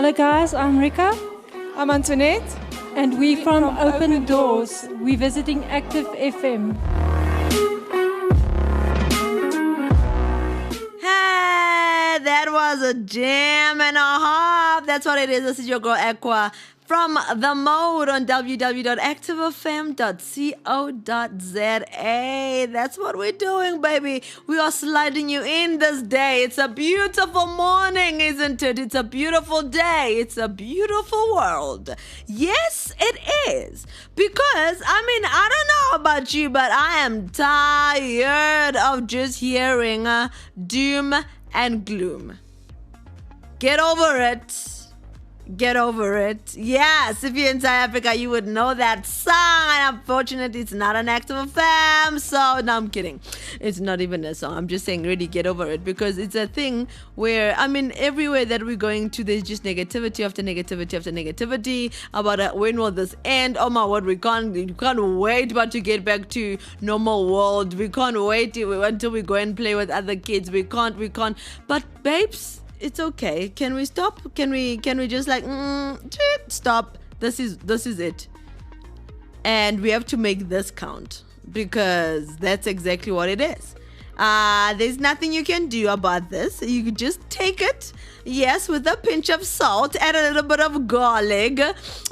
Hello guys, I'm Rika. I'm Antoinette. And we from Open Doors. We're visiting Active FM. Hey, that was a jam and a half. That's what it is. This is your girl Aqua from The Mode on www.activefm.co.za. That's what we're doing, baby. We are sliding you in this day. It's a beautiful morning, isn't it? It's a beautiful day. It's a beautiful world. Yes, it is. Because, I don't know about you, but I am tired of just hearing doom and gloom. Get over it. Get over it. Yes, if you're in South Africa, you would know that song. And unfortunately, it's not an Active FM. So, no, I'm kidding. It's not even a song. I'm just saying, really get over it. Because it's a thing where, everywhere that we're going to, there's just negativity after negativity after negativity about when will this end. Oh my word, we can't wait but to get back to normal world. We can't wait until we go and play with other kids. We can't. But, babes, it's okay. Can we stop? Can we just stop? This is it. And we have to make this count because that's exactly what it is. There's nothing you can do about this. You could just take it, yes, with a pinch of salt, add a little bit of garlic,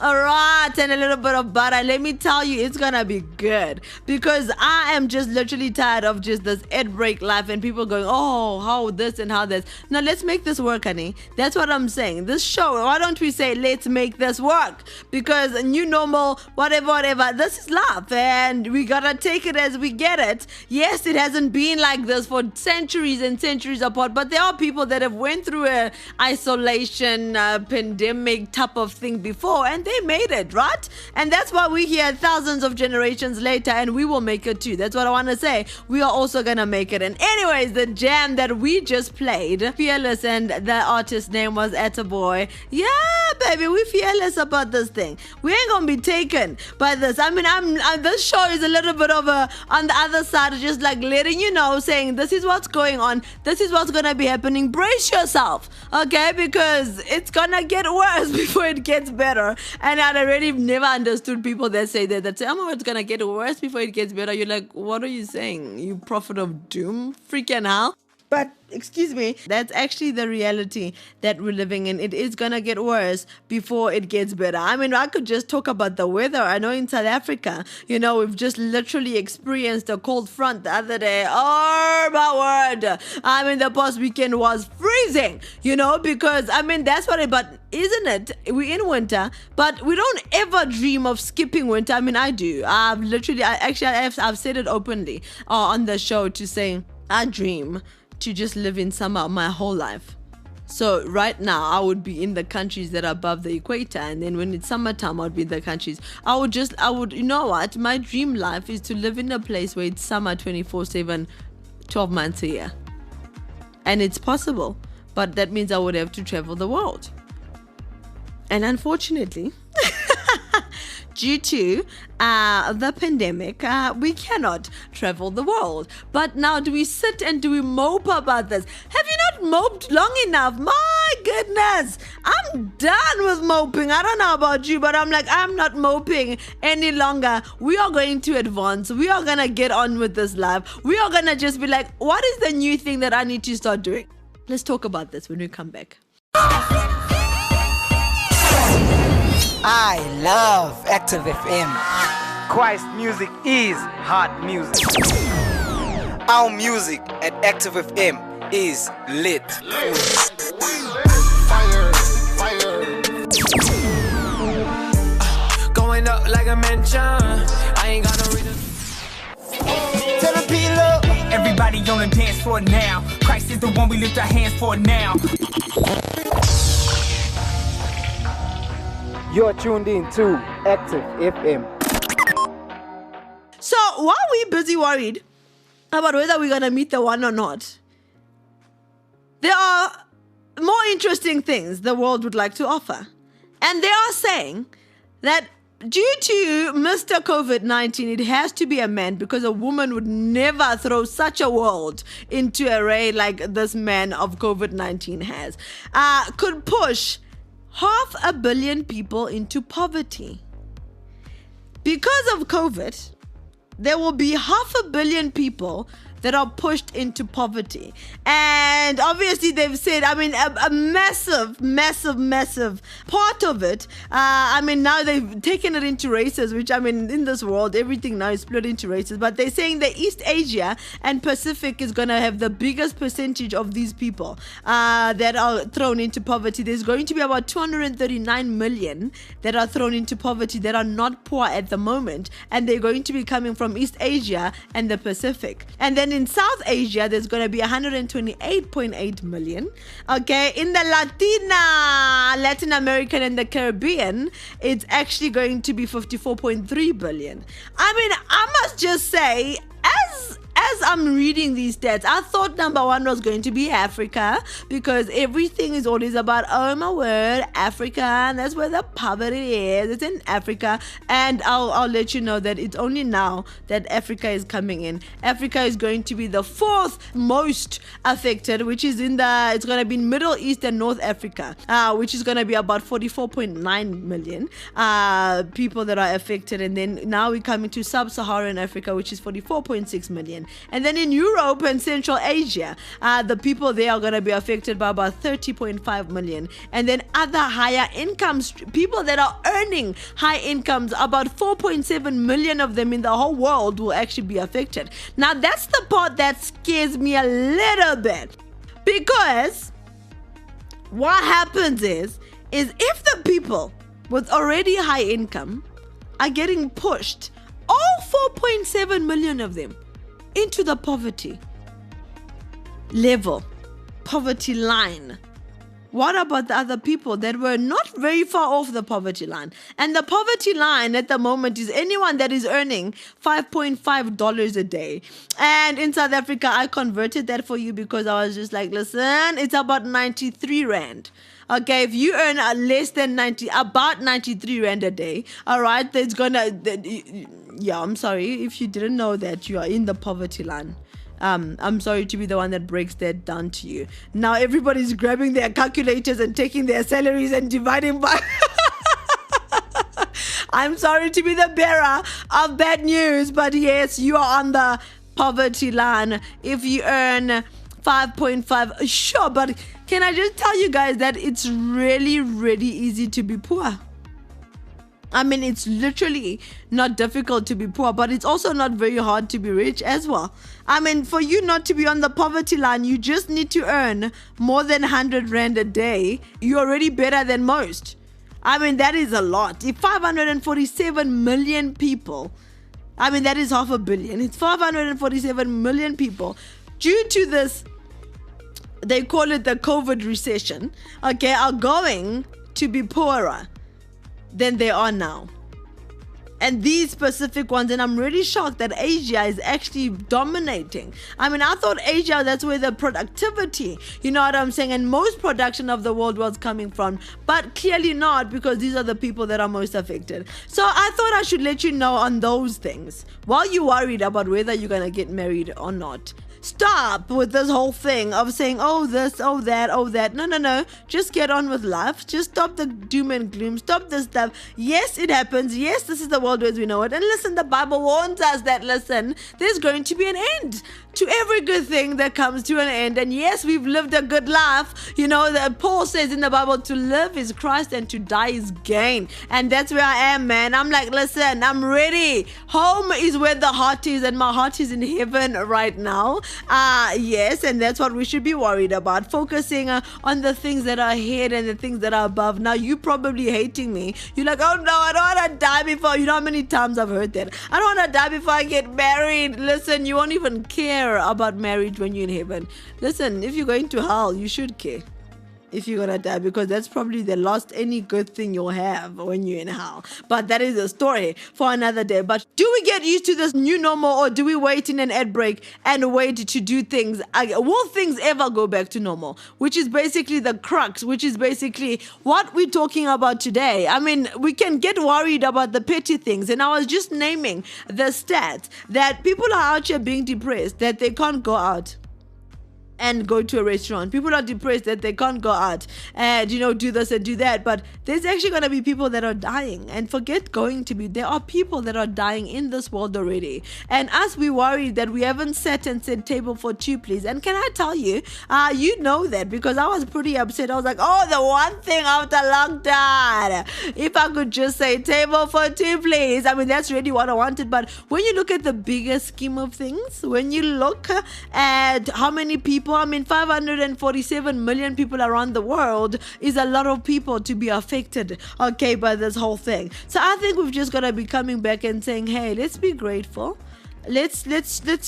all right, and a little bit of butter. Let me tell you, it's gonna be good because I am just literally tired of just this ad break life and people going, oh, how this and how this. Now let's make this work, honey. That's what I'm saying. This show, why don't we say let's make this work? Because new normal, whatever, this is life and we gotta take it as we get it. Yes, it hasn't been like this for centuries and centuries apart, but there are people that have went through a isolation pandemic type of thing before and they made it, right? And that's why we're here thousands of generations later and we will make it too. That's what I want to say. We are also gonna make it. And anyways, the jam that we just played, Fearless, and the artist's name was Attaboy. Yeah, baby, we fearless about this thing. We ain't gonna be taken by this. This show is a little bit of a on the other side, just like letting you know, saying this is what's going on, this is what's gonna be happening. Brace yourself, okay? Because it's gonna get worse before it gets better. And I already never understood people that say that say, oh, it's gonna get worse before it gets better. You're like, what are you saying? You prophet of doom? Freaking hell. But, excuse me, that's actually the reality that we're living in. It is going to get worse before it gets better. I could just talk about the weather. I know in South Africa, we've just literally experienced a cold front the other day. Oh, my word. The past weekend was freezing, because, that's what but isn't it? We're in winter, but we don't ever dream of skipping winter. I do. I've said it openly on the show to say, I dream to just live in summer my whole life. So right now I would be in the countries that are above the equator, and then when it's summertime I would be in the countries. You know what? My dream life is to live in a place where it's summer 24/7, 12 months a year. And it's possible, but that means I would have to travel the world. And unfortunately, due to the pandemic, we cannot travel the world. But now, do we sit and do we mope about this? Have you not moped long enough? My goodness, I'm done with moping. I don't know about you, but I'm not moping any longer. We are going to advance. We are going to get on with this life. We are going to just be like, what is the new thing that I need to start doing? Let's talk about this when we come back. I love Active FM. Christ music is hot music. Our music at Active FM is lit. Fire. Going up like a mansion. I ain't got no reason. Tell the people. Everybody on the dance floor now. Christ is the one we lift our hands for now. You're tuned in to Active FM. So while we're busy worried about whether we're going to meet the one or not, there are more interesting things the world would like to offer. And they are saying that due to Mr. COVID-19, it has to be a man, because a woman would never throw such a world into array like this man of COVID-19 has. Could push 500 million people into poverty. Because of COVID, there will be 500 million people that are pushed into poverty. And obviously they've said, I mean, a massive part of it, I mean, now they've taken it into races, which, I mean, in this world, everything now is split into races. But they're saying that East Asia and Pacific is going to have the biggest percentage of these people that are thrown into poverty. There's going to be about 239 million that are thrown into poverty that are not poor at the moment. And they're going to be coming from East Asia and the Pacific. And then in South Asia, there's going to be 128.8 million. Okay, in the Latin American and the Caribbean, it's actually going to be 54.3 billion. I mean, I must just say, as I'm reading these stats, I thought number one was going to be Africa, because everything is always about, oh my word, Africa, and that's where the poverty is. It's in Africa. And I'll let you know that it's only now that Africa is coming in. Africa is going to be the fourth most affected, which is it's going to be in Middle East and North Africa, which is going to be about 44.9 million people that are affected. And then now we're coming to Sub-Saharan Africa, which is 44.6 million. And then in Europe and Central Asia, the people there are going to be affected by about 30.5 million. And then other higher incomes, people that are earning high incomes, about 4.7 million of them in the whole world will actually be affected. Now, that's the part that scares me a little bit, because what happens is if the people with already high income are getting pushed, all 4.7 million of them, into the poverty level, poverty line, what about the other people that were not very far off the poverty line? And the poverty line at the moment is anyone that is earning $5.5 a day. And in South Africa, I converted that for you because I was just like, listen, it's about 93 Rand. Okay, if you earn less than about 93 Rand a day, all right, that's gonna, yeah, I'm sorry if you didn't know that you are in the poverty line. I'm sorry to be the one that breaks that down to you. Now everybody's grabbing their calculators and taking their salaries and dividing by. I'm sorry to be the bearer of bad news, but yes, you are on the poverty line if you earn 5.5. Sure, but can I just tell you guys that it's really, really easy to be poor? I mean, it's literally not difficult to be poor, but it's also not very hard to be rich as well. I mean, for you not to be on the poverty line, you just need to earn more than 100 Rand a day. You're already better than most. I mean, that is a lot. If 547 million people, I mean, that is 500 million. It's 547 million people due to this, they call it the COVID recession, okay, are going to be poorer than they are now. And these specific ones, and I'm really shocked that Asia is actually dominating. I mean, I thought Asia, that's where the productivity, you know what I'm saying, and most production of the world was coming from, but clearly not, because these are the people that are most affected. So I thought I should let you know on those things while you're worried about whether you're going to get married or not. Stop with this whole thing of saying, oh, this, oh, that, oh, that. No. Just get on with life. Just stop the doom and gloom. Stop this stuff. Yes, it happens. Yes, this is the world as we know it. And listen, the Bible warns us that, listen, there's going to be an end to every good thing that comes to an end. And yes, we've lived a good life. You know, that Paul says in the Bible, to live is Christ and to die is gain. And that's where I am, man. I'm like, listen, I'm ready. Home is where the heart is, and my heart is in heaven right now. Yes, and that's what we should be worried about. Focusing on the things that are ahead and the things that are above. Now, you probably hating me. You're like, oh no, I don't want to die before. You know how many times I've heard that? I don't want to die before I get married. Listen, you won't even care about marriage when you're in heaven. Listen, if you're going to hell, you should care if you're gonna die, because that's probably the last any good thing you'll have when you're in hell. But that is a story for another day. But do we get used to this new normal, or do we wait in an ad break and wait to do things? Will things ever go back to normal? Which is basically the crux, which is basically what we're talking about today. I mean, we can get worried about the petty things, and I was just naming the stats that people are out here being depressed, that they can't go out and go to a restaurant. People are depressed that they can't go out and, do this and do that. But there's actually going to be people that are dying. And forget going to be. There are people that are dying in this world already. And us, we worried that we haven't sat and said table for two, please. And can I tell you, you know that because I was pretty upset. I was like, oh, the one thing after lockdown. If I could just say table for two, please. I mean, that's really what I wanted. But when you look at the bigger scheme of things, when you look at how many people, 547 million people around the world is a lot of people to be affected, okay, by this whole thing. So I think we've just got to be coming back and saying, hey, let's be grateful. Let's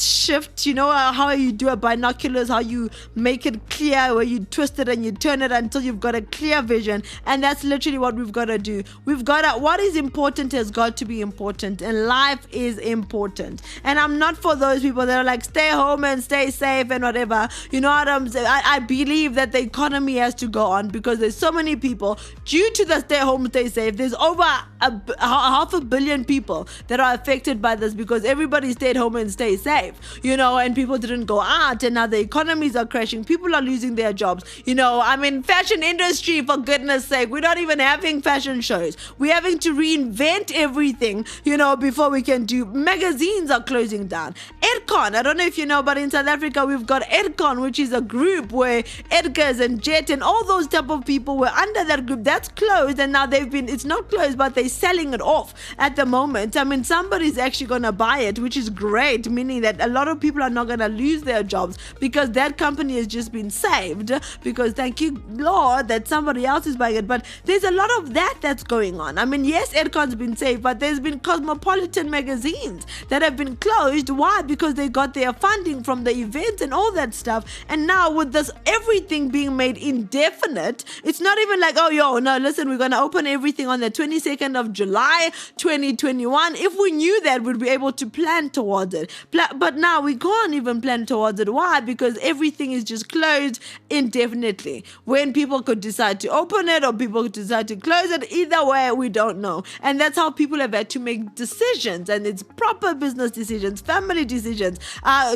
shift, how you do a binoculars, how you make it clear, where you twist it and you turn it until you've got a clear vision. And that's literally what we've got to do. What is important has got to be important, and life is important. And I'm not for those people that are like, stay home and stay safe and whatever. You know what I'm saying? I believe that the economy has to go on because there's so many people due to the stay home, stay safe. There's over 500 million people that are affected by this because everybody stayed home and stay safe, and people didn't go out, and now the economies are crashing. People are losing their jobs. Fashion industry, for goodness sake, we're not even having fashion shows. We're having to reinvent everything, before we can do. Magazines are closing down. Edcon, I don't know if you know, but in South Africa, we've got Edcon, which is a group where Edgars and Jet and all those type of people were under that group. That's closed, and now it's not closed, but they're selling it off at the moment. Somebody's actually going to buy it, which is great, meaning that a lot of people are not going to lose their jobs because that company has just been saved because thank you Lord that somebody else is buying it. But there's a lot of that's going on. Yes, Edcon's been saved, but there's been cosmopolitan magazines that have been closed. Why? Because they got their funding from the events and all that stuff. And now with this everything being made indefinite, it's not even like, oh, no, listen, we're going to open everything on the 22nd of July 2021. If we knew that, we'd be able to plan towards it. But now we can't even plan towards it. Why? Because everything is just closed indefinitely. When people could decide to open it or people could decide to close it, either way, we don't know. And that's how people have had to make decisions. And it's proper business decisions, family decisions,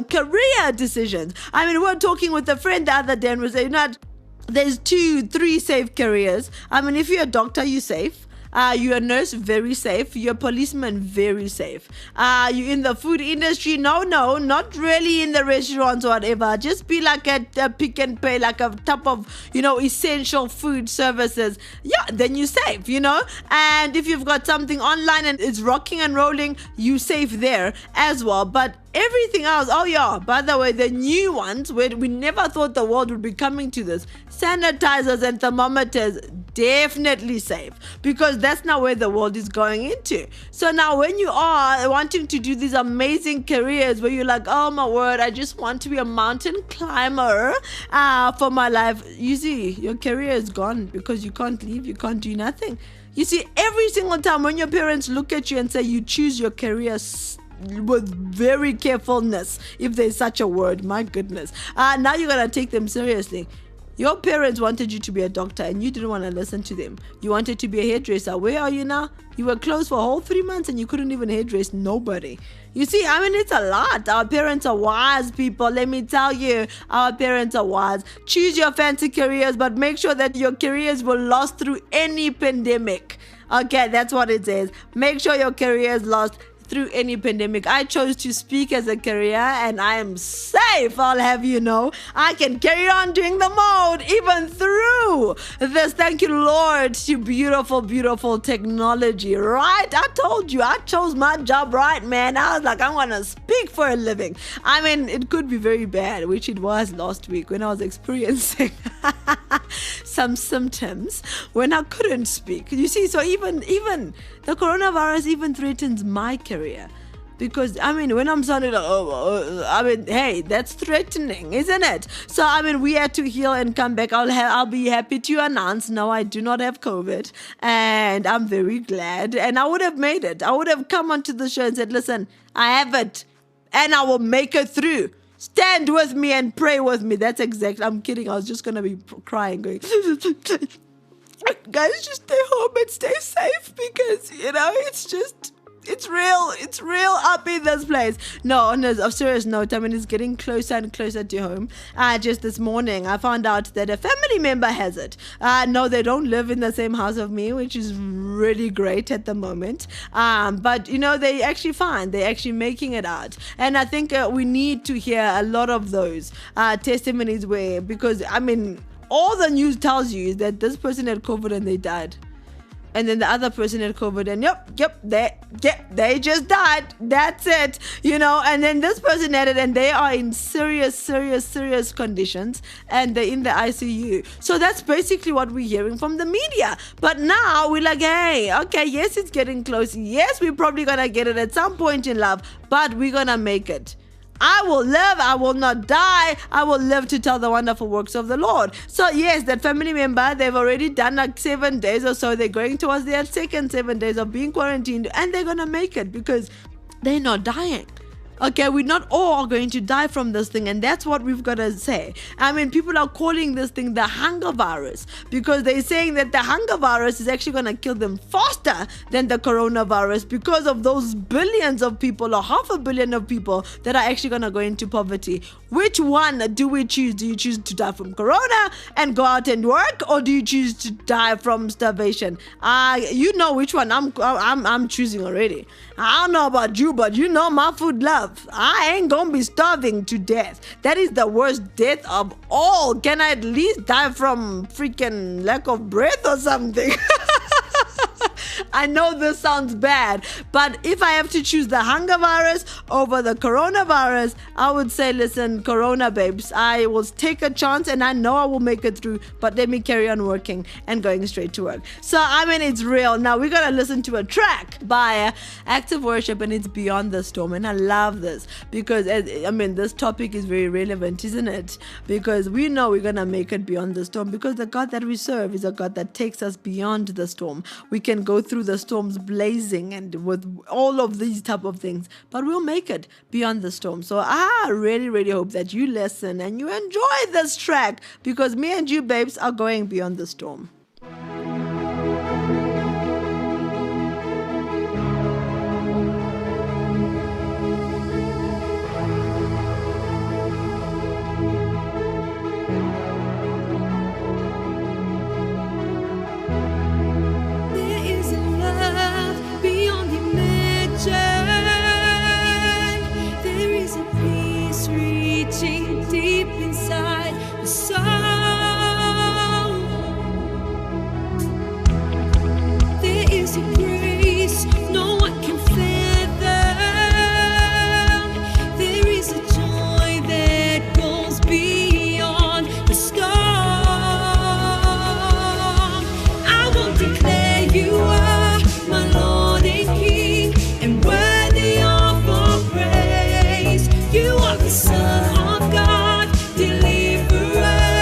career decisions. We were talking with a friend the other day and we saying, there's 2-3 safe careers. If you're a doctor, you're safe. You're a nurse, very safe. You're a policeman, very safe. You're in the food industry, no, not really in the restaurants or whatever. Just be like a Pick and Pay, like a type of, essential food services. Yeah, then you're safe, And if you've got something online and it's rocking and rolling, you're safe there as well. But everything else, by the way, the new ones where we never thought the world would be coming to this, sanitizers and thermometers, definitely safe because that's not where the world is going into. So now when you are wanting to do these amazing careers where you're like, oh my word, I just want to be a mountain climber for my life, you see your career is gone because you can't leave, you can't do nothing. You see, every single time when your parents look at you and say you choose your career with very carefulness, if there's such a word, my goodness, now you're gonna take them seriously. Your parents wanted you to be a doctor and you didn't want to listen to them. You wanted to be a hairdresser. Where are you now? You were closed for a whole 3 months and you couldn't even hairdress nobody. You see, it's a lot. Our parents are wise people. Let me tell you, our parents are wise. Choose your fancy careers, but make sure that your careers will last through any pandemic. Okay, that's what it says. Make sure your careers last through any pandemic. I chose to speak as a career and I am safe, I'll have you know. I can carry on doing the mode even through this. Thank you, Lord, to beautiful, beautiful technology, right? I told you, I chose my job right, man. I was like, I want to speak for a living. It could be very bad, which it was last week when I was experiencing some symptoms when I couldn't speak. You see, so even the coronavirus even threatens my career. Because, when I'm sounding like, hey, that's threatening, isn't it? So, we had to heal and come back. I'll be happy to announce, no, I do not have COVID. And I'm very glad. And I would have made it. I would have come onto the show and said, listen, I have it. And I will make it through. Stand with me and pray with me. That's exactly, I'm kidding. I was just going to be crying, going, guys, just stay home and stay safe because, it's just It's real up in this place. No, on a serious note, I mean, it's getting closer and closer to home. Just this morning, I found out that a family member has it. No, they don't live in the same house of me, which is really great at the moment. But, they actually fine. They're actually making it out. And I think we need to hear a lot of those testimonies because, I mean, all the news tells you is that this person had COVID and they died. And then the other person had COVID and they just died. That's it, and then this person had it and they are in serious conditions and they're in the ICU. So that's basically what we're hearing from the media. But now we're like, hey, okay, yes, it's getting close. Yes, we're probably going to get it at some point in life, but we're going to make it. I will live, I will not die, I will live to tell the wonderful works of the Lord. So yes, that family member, they've already done like 7 days or so. They're going towards their second 7 days of being quarantined and they're going to make it because they're not dying. Okay, we're not all going to die from this thing, and that's what we've got to say. I mean, people are calling this thing the hunger virus because they're saying that the hunger virus is actually going to kill them faster than the coronavirus because of those billions of people or 500 million of people that are actually going to go into poverty. Which one do we choose? Do you choose to die from corona and go out and work, or do you choose to die from starvation? You know which one I'm choosing already. I don't know about you, but my food love. I ain't gonna be starving to death. That is the worst death of all. Can I at least die from freaking lack of breath or something? I know this sounds bad, but if I have to choose the hunger virus over the coronavirus, I would say, listen, corona babes, I will take a chance and I know I will make it through, but let me carry on working and going straight to work. So, I mean, it's real. Now, we're going to listen to a track by Active Worship and it's Beyond the Storm. And I love this because, I mean, this topic is very relevant, isn't it? Because we know we're going to make it beyond the storm because the God that we serve is a God that takes us beyond the storm. We can go through the storms blazing and with all of these type of things, but we'll make it beyond the storm. So I really hope that you listen and you enjoy this track because me and you babes are going beyond the storm. Deep inside the soul, there is a grace no one can fathom. There is a joy that goes beyond the storm. I will declare you are my Lord and King, and worthy of all praise. You are the Son of God, deliverer.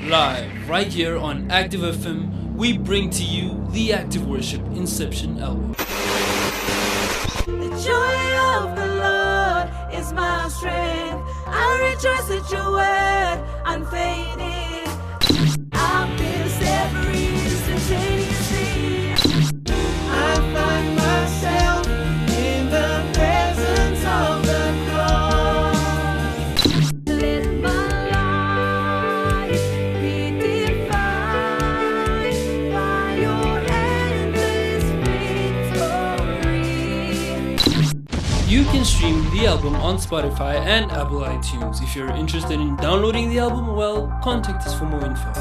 Live, right here on Active FM, we bring to you the Active Worship Inception album. The joy of the Lord is my strength. I rejoice at your word, unfading. I've been set free instantaneously. I find myself in the presence of the cross. Let my life be defined by your endless victory. You can stream the album on Spotify and Apple iTunes. If you're interested in downloading the album, well, contact us for more info.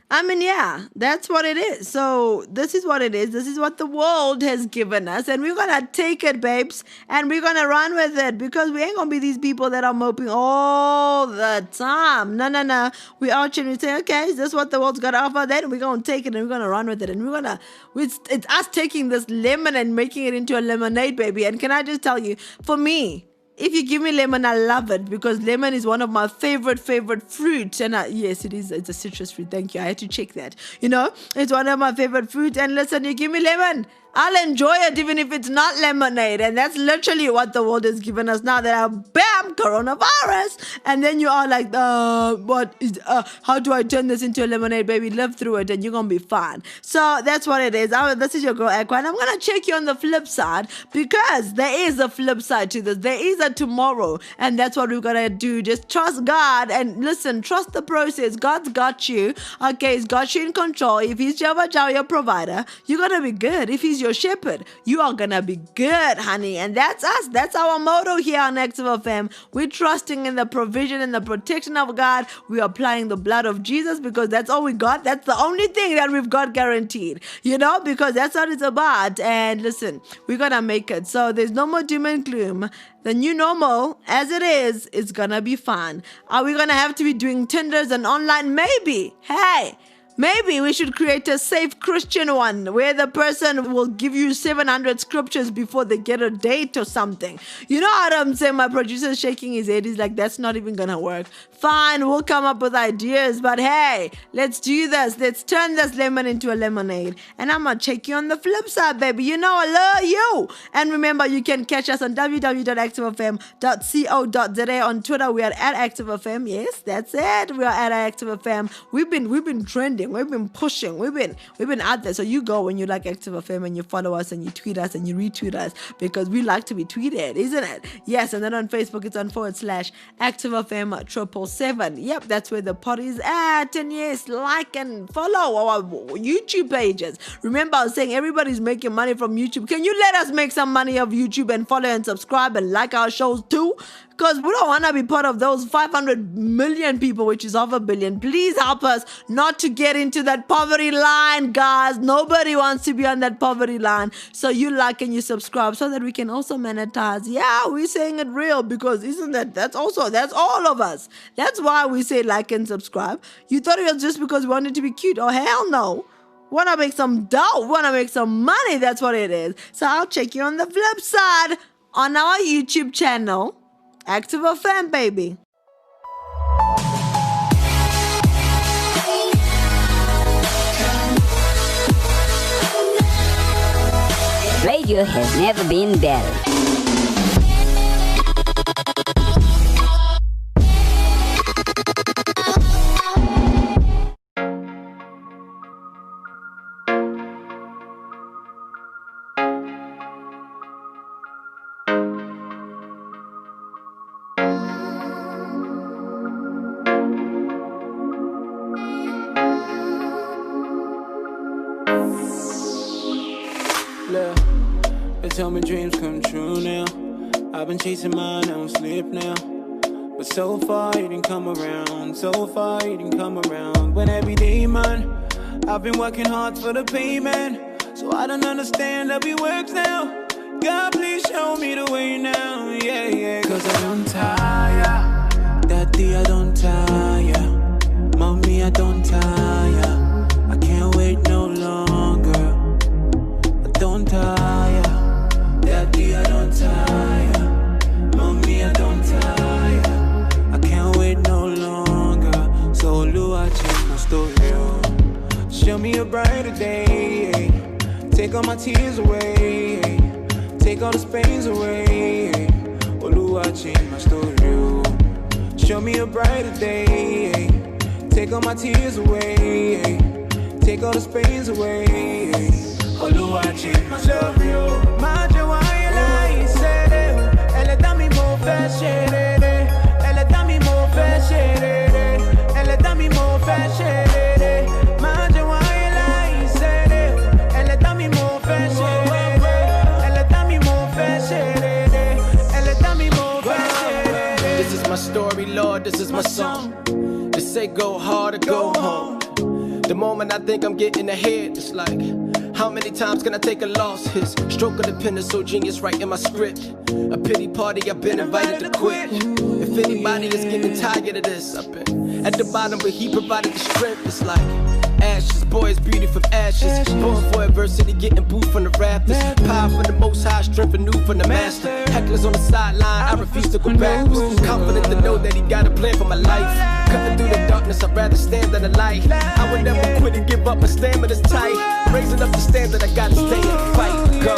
I mean, yeah, that's what it is. So this is what it is. This is what the world has given us. And we're going to take it, babes. And we're going to run with it. Because we ain't going to be these people that are moping all the time. No. We are chilling. We say, okay, is this what the world's got to offer? Then we're going to take it and we're going to run with it. And we're going to, it's us taking this lemon and making it into a lemonade, baby. And can I just tell you, for me, if you give me lemon, I love it because lemon is one of my favorite fruits. And yes, it is. It's a citrus fruit. Thank you. I had to check that. You know, it's one of my favorite fruits. And listen, you give me lemon, I'll enjoy it even if it's not lemonade. And that's literally what the world has given us now. That bam, coronavirus. And then you are like, how do I turn this into a lemonade, baby? Live through it and you're going to be fine. So that's what it is. This is your girl, Aqua. And I'm going to check you on the flip side because there is a flip side to this. There is a tomorrow. And that's what we're going to do. Just trust God and listen, trust the process. God's got you. Okay, He's got you in control. If He's Jehovah Jireh, your provider, you're going to be good. If He's your shepherd, you are gonna be good, honey. And that's us. That's our motto here on Active FM. We're trusting in the provision and the protection of God. We're applying the blood of Jesus because that's all we got. That's the only thing that we've got guaranteed, you know, because that's what it's about. And listen, we're gonna make it. So there's no more doom and gloom. The new normal, as it is gonna be fun. Are we gonna have to be doing Tinders and online? Maybe. Hey, maybe we should create a safe Christian one where the person will give you 700 scriptures before they get a date or something. You know what I'm saying? My producer's shaking his head. He's like, that's not even going to work. Fine, we'll come up with ideas. But hey, let's do this. Let's turn this lemon into a lemonade. And I'm going to check you on the flip side, baby. You know I love you. And remember, you can catch us on www.activefm.co.za. On Twitter, we are at ActiveFM. Yes, that's it. We are at ActiveFM. We've been trending. We've been pushing. We've been out there. So you go when you like Active FM and you follow us and you tweet us and you retweet us because we like to be tweeted, isn't it? Yes. And then on Facebook, it's on /ActiveFM777. Yep, that's where the party is at. And yes, like and follow our YouTube pages. Remember, I was saying everybody's making money from YouTube. Can you let us make some money off YouTube and follow and subscribe and like our shows too? Because we don't want to be part of those 500 million people, which is half a billion. Please help us not to get into that poverty line, guys. Nobody wants to be on that poverty line. So you like and you subscribe so that we can also monetize. Yeah, we're saying it real because isn't that, that's all of us. That's why we say like and subscribe. You thought it was just because we wanted to be cute. Oh, hell no. Wanna make some dough, wanna make some money, that's what it is. So I'll check you on the flip side on our YouTube channel, Active FM, baby. Radio has never been better. They tell me dreams come true now. I've been chasing mine, I don't sleep now. But so far you didn't come around. So far you didn't come around. When every day, man, I've been working hard for the payment. So I don't understand how it works now. God, please show me the way now. Yeah, yeah. Cause I don't tire. Daddy, I don't tire. Mommy, I don't tire. I can't wait no longer. I don't tire. Daddy, I don't tire. Mommy, I don't tire. I can't wait no longer. So Lua, change my story. Show me a brighter day. Take all my tears away. Take all the pains away. Oh, Lua, change my story. Show me a brighter day. Take all my tears away. Take all the pains away. Oh, Lua, change my story. Elle est dans mes mauvais chéris. Elle est dans mes mauvais chéris. Elle est dans mes mauvais chéris. Elle est dans mes mauvais chéris. Elle est dans mes mauvais chéris. Elle est dans mes mauvais chéris. This is my story, Lord, this is my song. They say go hard or go home. The moment I think I'm getting ahead, it's like, how many times can I take a loss? His stroke of the pen is so genius, right in my script. A pity party, I've been invited to quit. If anybody is getting tired of this, I've been at the bottom, but he provided the strength. It's like ashes, boys, beauty from ashes. Born for adversity, getting booed from the rafters. Power from the most high, strength renewed from the master. Hecklers on the sideline, I refuse to go backwards. Confident to know that he got a plan for my life. Cutting through the darkness, I'd rather stand than the light. I would never quit and give up, my stamina's tight. Raising up the standard, I gotta stay and fight. Go.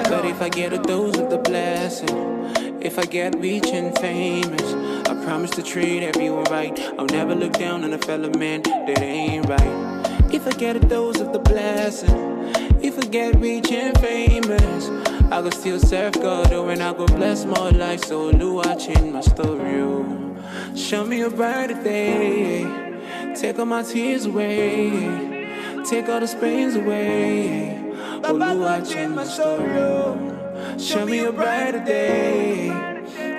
But if I get a dose of the blessing, if I get rich and famous, I promise to treat everyone right. I'll never look down on a fellow man that ain't right. If I get a dose of the blessing, if I get rich and famous, I go still serve God, and I go bless my life. So Lua, change my story. Show me a brighter day. Take all my tears away. Take all the pains away. Oh, Lua, change my story. Show me a brighter day.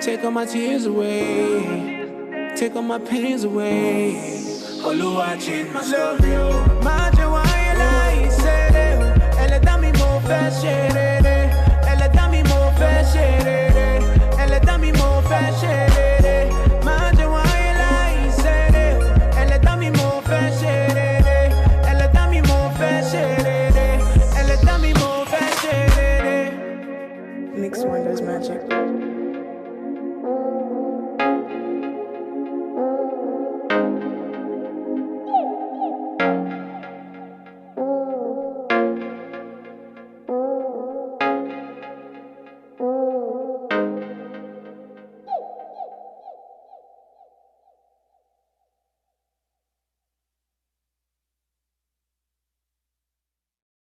Take all my tears away. Take all my pains away. Oh, Lua, change my story. Elle est dans mes mauvais chéris.